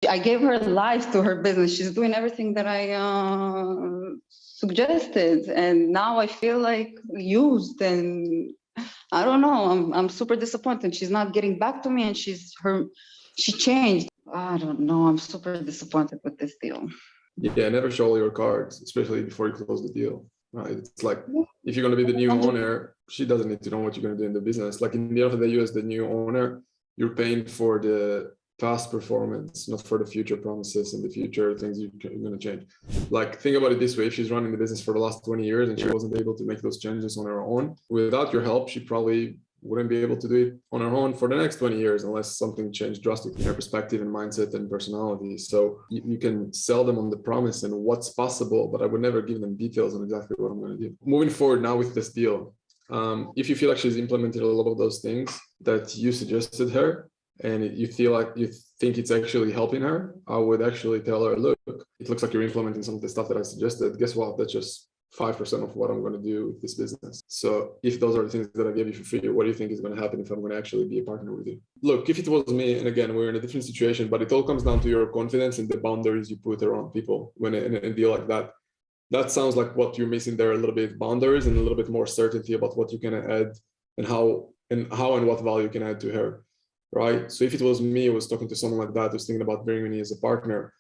I gave her life to her business. She's doing everything that I suggested, and now I feel like used, and I don't know. I'm super disappointed. She's not getting back to me, and she changed. I don't know. I'm super disappointed with this deal. Yeah, never show all your cards, especially before you close the deal. Right? It's like if you're going to be the new owner, she doesn't need to know what you're going to do in the business. Like in the end of the day, you as the new owner, you're paying for the past performance, not for the future promises and the future things you're going to change. Like think about it this way: if she's running the business for the last 20 years and she wasn't able to make those changes on her own, without your help, she probably wouldn't be able to do it on her own for the next 20 years unless something changed drastically in her perspective and mindset and personality. So you can sell them on the promise and what's possible, but I would never give them details on exactly what I'm going to do. Moving forward now with this deal, if you feel like she's implemented a lot of those things that you suggested her, and you feel like you think it's actually helping her, I would actually tell her, look, it looks like you're implementing some of the stuff that I suggested. Guess what? That's just 5% of what I'm going to do with this business. So if those are the things that I gave you for free, what do you think is going to happen if I'm going to actually be a partner with you? Look, if it was me, and again, we're in a different situation, but it all comes down to your confidence and the boundaries you put around people when in a deal like that. That sounds like what you're missing there, a little bit boundaries and a little bit more certainty about what you can add and how and what value you can add to her, right? So if it was me, I was talking to someone like that who's thinking about bringing me as a partner,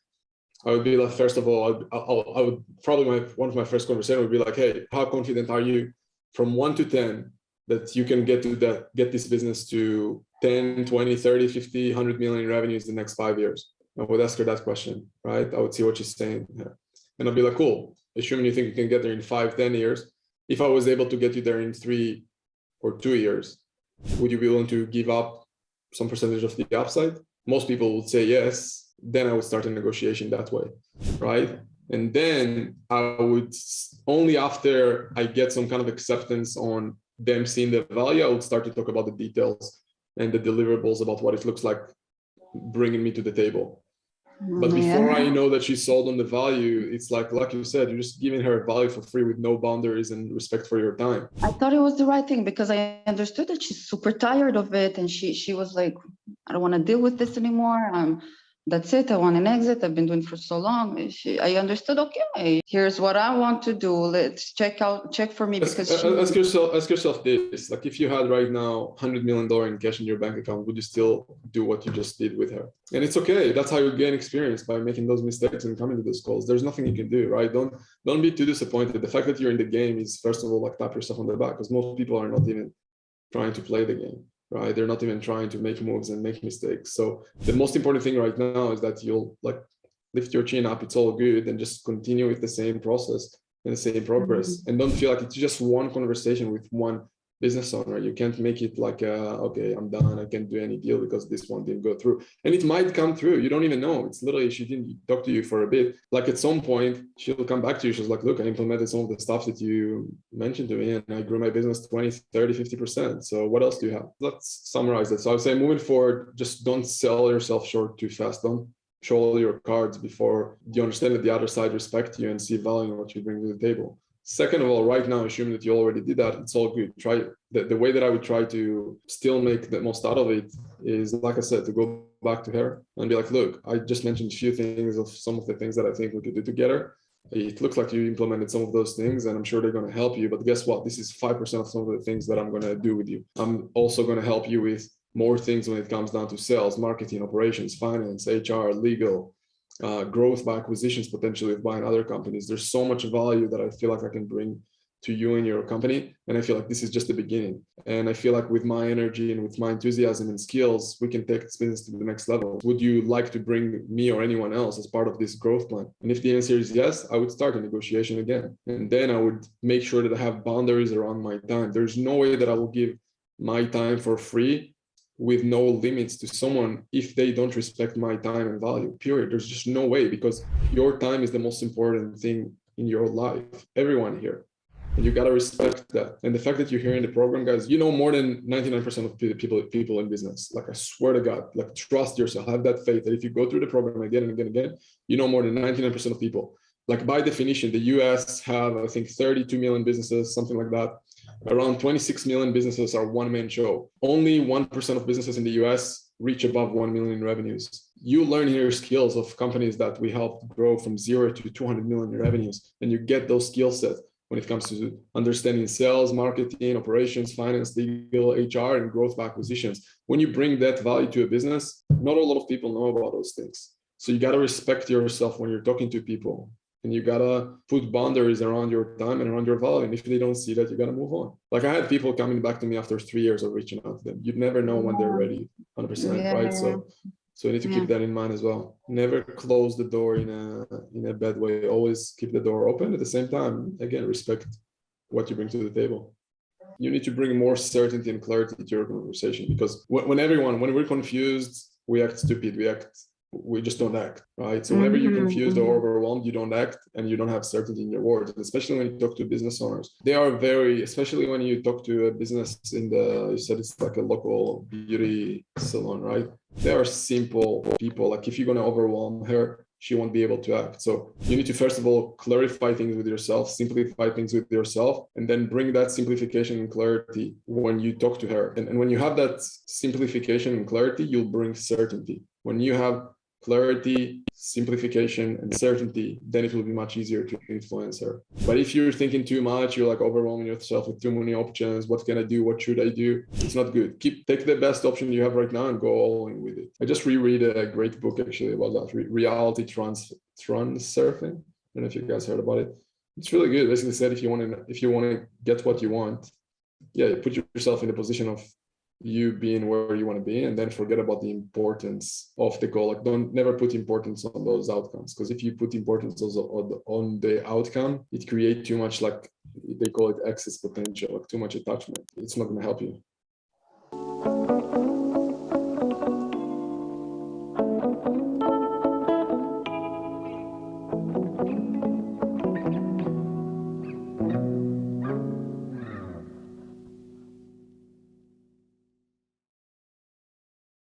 I would be like, first of all, I would probably one of my first conversations would be like, hey, how confident are you from 1 to 10 that you can get this business to 10, 20, 30, 50, 100 million in revenues in the next 5 years? I would ask her that question, right? I would see what she's saying here. And I'd be like, cool, assuming you think you can get there in 5, 10 years, if I was able to get you there in 3 or 2 years, would you be willing to give up some percentage of the upside? Most people would say yes. Then I would start a negotiation that way, right? And then I would, only after I get some kind of acceptance on them seeing the value, I would start to talk about the details and the deliverables about what it looks like bringing me to the table. But before I know that she's sold on the value, it's like you said, you're just giving her value for free with no boundaries and respect for your time. I thought it was the right thing because I understood that she's super tired of it. And she was like, I don't want to deal with this anymore. That's it. I want an exit. I've been doing it for so long. I understood. Okay, here's what I want to do. Let's check for me. Because ask yourself this: like, if you had right now $100 million in cash in your bank account, would you still do what you just did with her? And it's okay. That's how you gain experience, by making those mistakes and coming to those calls. There's nothing you can do, right? Don't be too disappointed. The fact that you're in the game is, first of all, like, tap yourself on the back, because most people are not even trying to play the game. Right? They're not even trying to make moves and make mistakes. So the most important thing right now is that you'll lift your chin up. It's all good, and just continue with the same process and the same progress. And don't feel like it's just one conversation with one business owner. You can't make it like, okay, I'm done. I can't do any deal because this one didn't go through. And it might come through. You don't even know. It's literally, she didn't talk to you for a bit. Like, at some point, she'll come back to you. She's like, look, I implemented some of the stuff that you mentioned to me, and I grew my business 20, 30, 50%. So what else do you have? Let's summarize that. So I would say, moving forward, just don't sell yourself short too fast. Don't show all your cards before you understand that the other side respect you and see value in what you bring to the table. Second of all, right now, assuming that you already did that, it's all good. Try the way that I would try to still make the most out of it is, like I said, to go back to her and be like, look, I just mentioned a few things of some of the things that I think we could do together. It looks like you implemented some of those things, and I'm sure they're going to help you. But guess what? This is 5% of some of the things that I'm going to do with you. I'm also going to help you with more things when it comes down to sales, marketing, operations, finance, HR, legal, growth by acquisitions, potentially of buying other companies. There's so much value that I feel like I can bring to you and your company. And I feel like this is just the beginning. And I feel like with my energy and with my enthusiasm and skills, we can take this business to the next level. Would you like to bring me or anyone else as part of this growth plan? And if the answer is yes, I would start a negotiation again. And then I would make sure that I have boundaries around my time. There's no way that I will give my time for free with no limits to someone if they don't respect my time and value, period. There's just no way, because your time is the most important thing in your life, everyone here. And you got to respect that. And the fact that you're here in the program, guys, you know more than 99% of people in business. Like, I swear to God, like, trust yourself, have that faith that if you go through the program again and again and again, you know more than 99% of people. Like, by definition, the US have, I think, 32 million businesses, something like that. Around 26 million businesses are one-man show. Only 1% of businesses in the US reach above 1 million revenues. You learn here skills of companies that we helped grow from 0 to 200 million in revenues, and you get those skill sets when it comes to understanding sales, marketing, operations, finance, legal, HR, and growth of acquisitions. When you bring that value to a business, not a lot of people know about those things. So you got to respect yourself when you're talking to people, and you got to put boundaries around your time and around your value. And if they don't see that, you got to move on. Like I had people coming back to me after 3 years of reaching out to them. You'd never know when they're ready 100%, right? So you need to keep that in mind as well. Never close the door in a bad way. Always keep the door open. At the same time, again, respect what you bring to the table. You need to bring more certainty and clarity to your conversation, because when we're confused, we act stupid. We just don't act, right? So whenever you're confused or overwhelmed, you don't act and you don't have certainty in your words. And especially when you talk to business owners, they are especially when you talk to a business you said it's like a local beauty salon, right? They are simple people. Like if you're going to overwhelm her, she won't be able to act. So you need to, first of all, clarify things with yourself, simplify things with yourself, and then bring that simplification and clarity when you talk to her. And when you have that simplification and clarity, you'll bring certainty. When you have clarity, simplification, and certainty, then it will be much easier to influence her. But if you're thinking too much, you're like overwhelming yourself with too many options. What can I do? What should I do? It's not good. Take the best option you have right now and go all in with it. I just reread a great book actually about that, reality transurfing. I don't know if you guys heard about it. It's really good. Basically said if you want to get what you want, you put yourself in the position of you being where you want to be, and then forget about the importance of the goal. Like never put importance on those outcomes, because if you put importance on the outcome, it creates too much, like they call it excess potential, like too much attachment. It's not going to help you.